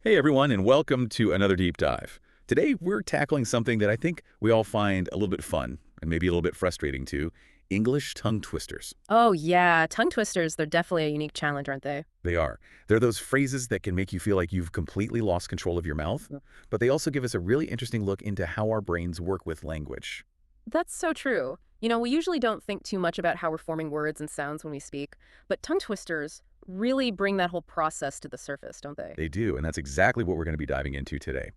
Hey everyone, and welcome to another deep dive. Today we're tackling something that I think we all find a little bit fun and maybe a little bit frustrating too, English tongue twisters. Oh, yeah. Tongue twisters, they're definitely a unique challenge, aren't they? They are. They're those phrases that can make you feel like you've completely lost control of your mouth, Mm. but they also give us a really interesting look into how our brains work with language. That's so true. We usually don't think too much about how we're forming words and sounds when we speak, but tongue twisters really bring that whole process to the surface, don't they? They do, and that's exactly what we're going to be diving into today.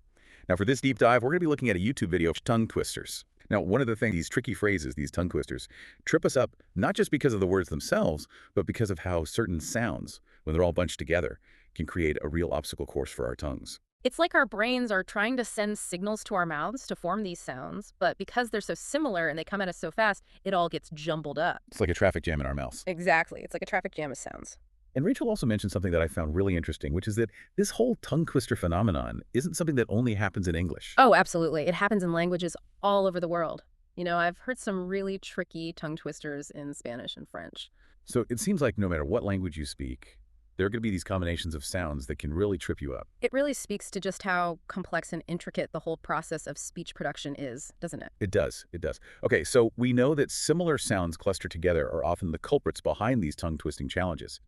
Now for this deep dive, we're going to be looking at a YouTube video of tongue twisters. Now, one of the things, these tricky phrases, these tongue twisters, trip us up not just because of the words themselves, but because of how certain sounds, when they're all bunched together, can create a real obstacle course for our tongues. It's like our brains are trying to send signals to our mouths to form these sounds, but because they're so similar and they come at us so fast, it all gets jumbled up. It's like a traffic jam in our mouths. Exactly. It's like a traffic jam of sounds. And Rachel also mentioned something that I found really interesting, which is that this whole tongue twister phenomenon isn't something that only happens in English. Oh, absolutely. It happens in languages all over the world. I've heard some really tricky tongue twisters in Spanish and French. So it seems like no matter what language you speak, there are going to be these combinations of sounds that can really trip you up. It really speaks to just how complex and intricate the whole process of speech production is, doesn't it? It does. It does. Okay, so we know that similar sounds clustered together are often the culprits behind these tongue twisting challenges.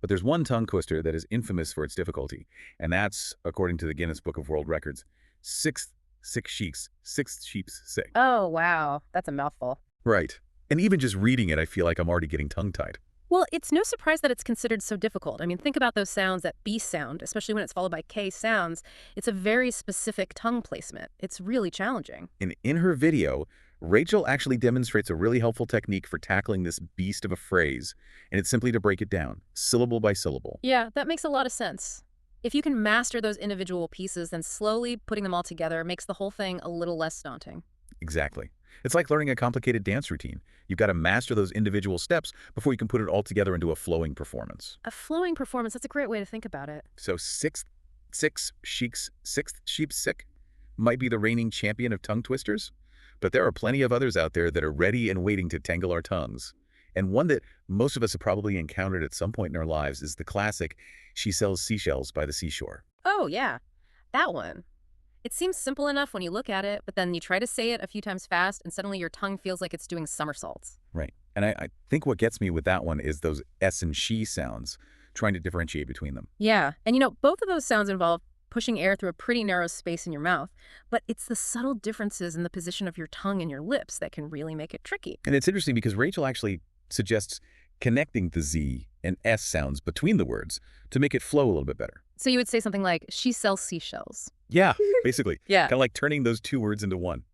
But there's one tongue twister that is infamous for its difficulty, and that's, according to the Guinness Book of World Records, sixth sheep's sick. Oh, wow. That's a mouthful. Right. And even just reading it, I feel like I'm already getting tongue-tied. Well, it's no surprise that it's considered so difficult. I mean, think about those sounds, that B sound, especially when it's followed by K sounds. It's a very specific tongue placement. It's really challenging. And in her video, Rachel actually demonstrates a really helpful technique for tackling this beast of a phrase, and it's simply to break it down, syllable by syllable. Yeah, that makes a lot of sense. If you can master those individual pieces, then slowly putting them all together makes the whole thing a little less daunting. Exactly. It's like learning a complicated dance routine. You've got to master those individual steps before you can put it all together into a flowing performance. A flowing performance, that's a great way to think about it. So sixth sheep's sick might be the reigning champion of tongue twisters, but there are plenty of others out there that are ready and waiting to tangle our tongues. And one that most of us have probably encountered at some point in our lives is the classic, "She sells seashells by the seashore." Oh, yeah, that one. It seems simple enough when you look at it, but then you try to say it a few times fast, and suddenly your tongue feels like it's doing somersaults. Right. And I think what gets me with that one is those S and she sounds, trying to differentiate between them. Yeah, and both of those sounds involve pushing air through a pretty narrow space in your mouth, but it's the subtle differences in the position of your tongue and your lips that can really make it tricky. And it's interesting because Rachel actually suggests connecting the Z and S sounds between the words to make it flow a little bit better. So you would say something like, she sells seashells. Yeah, basically. Yeah. Kind of like turning those two words into one.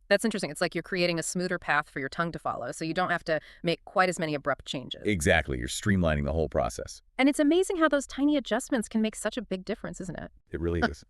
That's interesting. It's like you're creating a smoother path for your tongue to follow, so you don't have to make quite as many abrupt changes. Exactly. You're streamlining the whole process. And it's amazing how those tiny adjustments can make such a big difference, isn't it? It really is.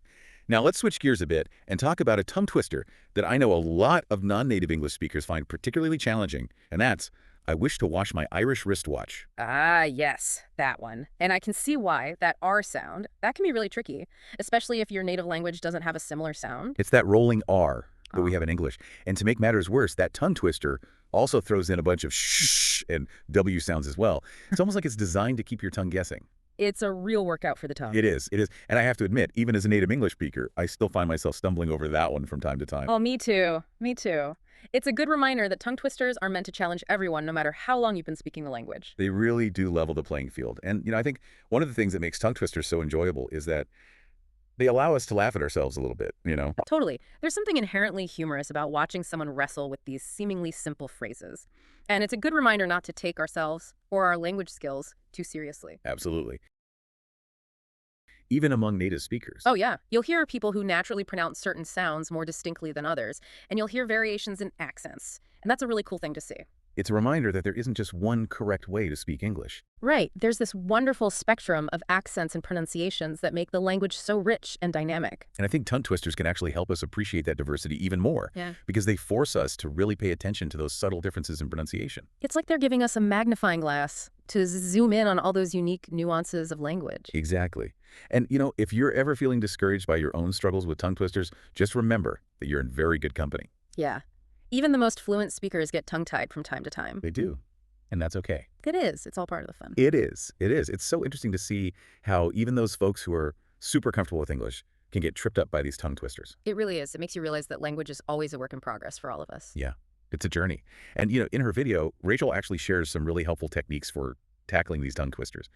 Now let's switch gears a bit and talk about a tongue twister that I know a lot of non-native English speakers find particularly challenging, and that's, "I wish to wash my Irish wristwatch." Ah, yes, that one. And I can see why that R sound, that can be really tricky, especially if your native language doesn't have a similar sound. It's that rolling R that we Oh. have in English. And to make matters worse, that tongue twister also throws in a bunch of shh and W sounds as well. It's almost like it's designed to keep your tongue guessing. It's a real workout for the tongue. It is. It is. And I have to admit, even as a native English speaker, I still find myself stumbling over that one from time to time. Oh, me too. Me too. It's a good reminder that tongue twisters are meant to challenge everyone, no matter how long you've been speaking the language. They really do level the playing field. And, I think one of the things that makes tongue twisters so enjoyable is that they allow us to laugh at ourselves a little bit. Totally. There's something inherently humorous about watching someone wrestle with these seemingly simple phrases. And it's a good reminder not to take ourselves or our language skills too seriously. Absolutely. Even among native speakers. Oh, yeah. You'll hear people who naturally pronounce certain sounds more distinctly than others, and you'll hear variations in accents. And that's a really cool thing to see. It's a reminder that there isn't just one correct way to speak English. Right. There's this wonderful spectrum of accents and pronunciations that make the language so rich and dynamic. And I think tongue twisters can actually help us appreciate that diversity even more Yeah. because they force us to really pay attention to those subtle differences in pronunciation. It's like they're giving us a magnifying glass to zoom in on all those unique nuances of language. Exactly. And, if you're ever feeling discouraged by your own struggles with tongue twisters, just remember that you're in very good company. Yeah. Even the most fluent speakers get tongue-tied from time to time. They do. And that's okay. It is. It's all part of the fun. It is. It is. It's so interesting to see how even those folks who are super comfortable with English can get tripped up by these tongue twisters. It really is. It makes you realize that language is always a work in progress for all of us. Yeah, it's a journey. And, in her video, Rachel actually shares some really helpful techniques for tackling these tongue twisters.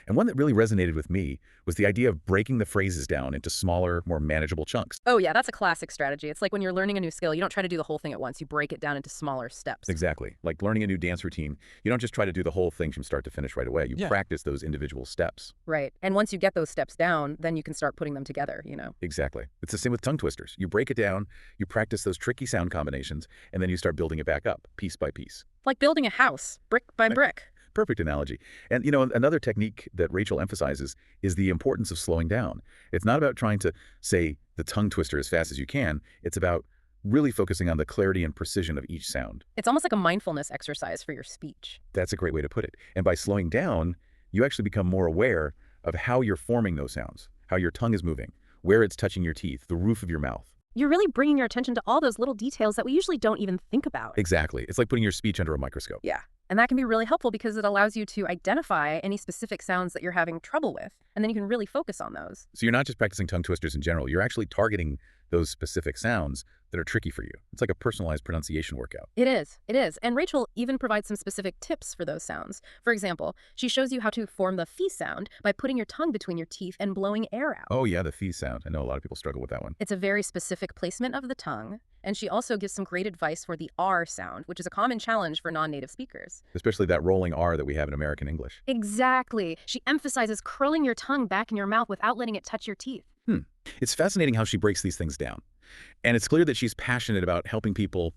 And one that really resonated with me was the idea of breaking the phrases down into smaller, more manageable chunks. Oh, yeah, that's a classic strategy. It's like when you're learning a new skill, you don't try to do the whole thing at once. You break it down into smaller steps. Exactly. Like learning a new dance routine, you don't just try to do the whole thing from start to finish right away. You practice those individual steps. Right. And once you get those steps down, then you can start putting them together, Exactly. It's the same with tongue twisters. You break it down, you practice those tricky sound combinations, and then you start building it back up, piece by piece. Like building a house, brick by brick. Perfect analogy. And, another technique that Rachel emphasizes is the importance of slowing down. It's not about trying to say the tongue twister as fast as you can. It's about really focusing on the clarity and precision of each sound. It's almost like a mindfulness exercise for your speech. That's a great way to put it. And by slowing down, you actually become more aware of how you're forming those sounds, how your tongue is moving, where it's touching your teeth, the roof of your mouth. You're really bringing your attention to all those little details that we usually don't even think about. Exactly. It's like putting your speech under a microscope. Yeah. And that can be really helpful because it allows you to identify any specific sounds that you're having trouble with, and then you can really focus on those. So you're not just practicing tongue twisters in general, you're actually targeting those specific sounds that are tricky for you. It's like a personalized pronunciation workout. It is. It is. And Rachel even provides some specific tips for those sounds. For example, she shows you how to form the phi sound by putting your tongue between your teeth and blowing air out. Oh yeah, the phi sound. I know a lot of people struggle with that one. It's a very specific placement of the tongue. And she also gives some great advice for the R sound, which is a common challenge for non-native speakers. Especially that rolling R that we have in American English. Exactly. She emphasizes curling your tongue back in your mouth without letting it touch your teeth. It's fascinating how she breaks these things down. And it's clear that she's passionate about helping people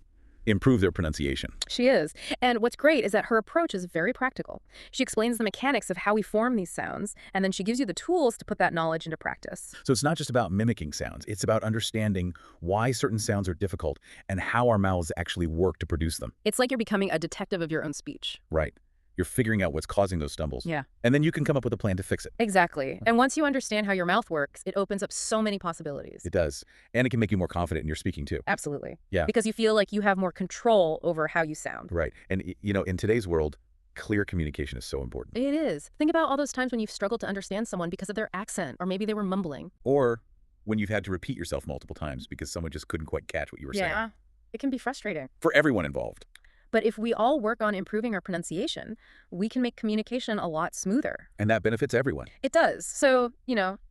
improve their pronunciation. She is. And what's great is that her approach is very practical. She explains the mechanics of how we form these sounds, and then she gives you the tools to put that knowledge into practice. So it's not just about mimicking sounds. It's about understanding why certain sounds are difficult and how our mouths actually work to produce them. It's like you're becoming a detective of your own speech. Right. You're figuring out what's causing those stumbles. Yeah. And then you can come up with a plan to fix it. Exactly. And once you understand how your mouth works, it opens up so many possibilities. It does. And it can make you more confident in your speaking too. Absolutely. Yeah. Because you feel like you have more control over how you sound. Right. And, in today's world, clear communication is so important. It is. Think about all those times when you've struggled to understand someone because of their accent, or maybe they were mumbling. Or when you've had to repeat yourself multiple times because someone just couldn't quite catch what you were saying. Yeah. It can be frustrating. For everyone involved. But if we all work on improving our pronunciation, we can make communication a lot smoother. And that benefits everyone. It does. So,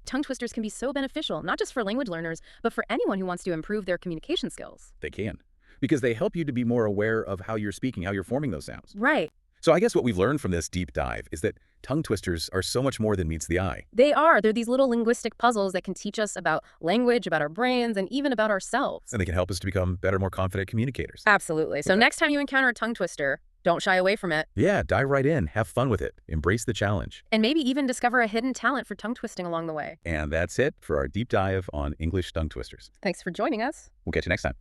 tongue twisters can be so beneficial, not just for language learners, but for anyone who wants to improve their communication skills. They can. Because they help you to be more aware of how you're speaking, how you're forming those sounds. Right. So I guess what we've learned from this deep dive is that tongue twisters are so much more than meets the eye. They are. They're these little linguistic puzzles that can teach us about language, about our brains, and even about ourselves. And they can help us to become better, more confident communicators. Absolutely. So next time you encounter a tongue twister, don't shy away from it. Yeah, dive right in. Have fun with it. Embrace the challenge. And maybe even discover a hidden talent for tongue twisting along the way. And that's it for our deep dive on English tongue twisters. Thanks for joining us. We'll catch you next time.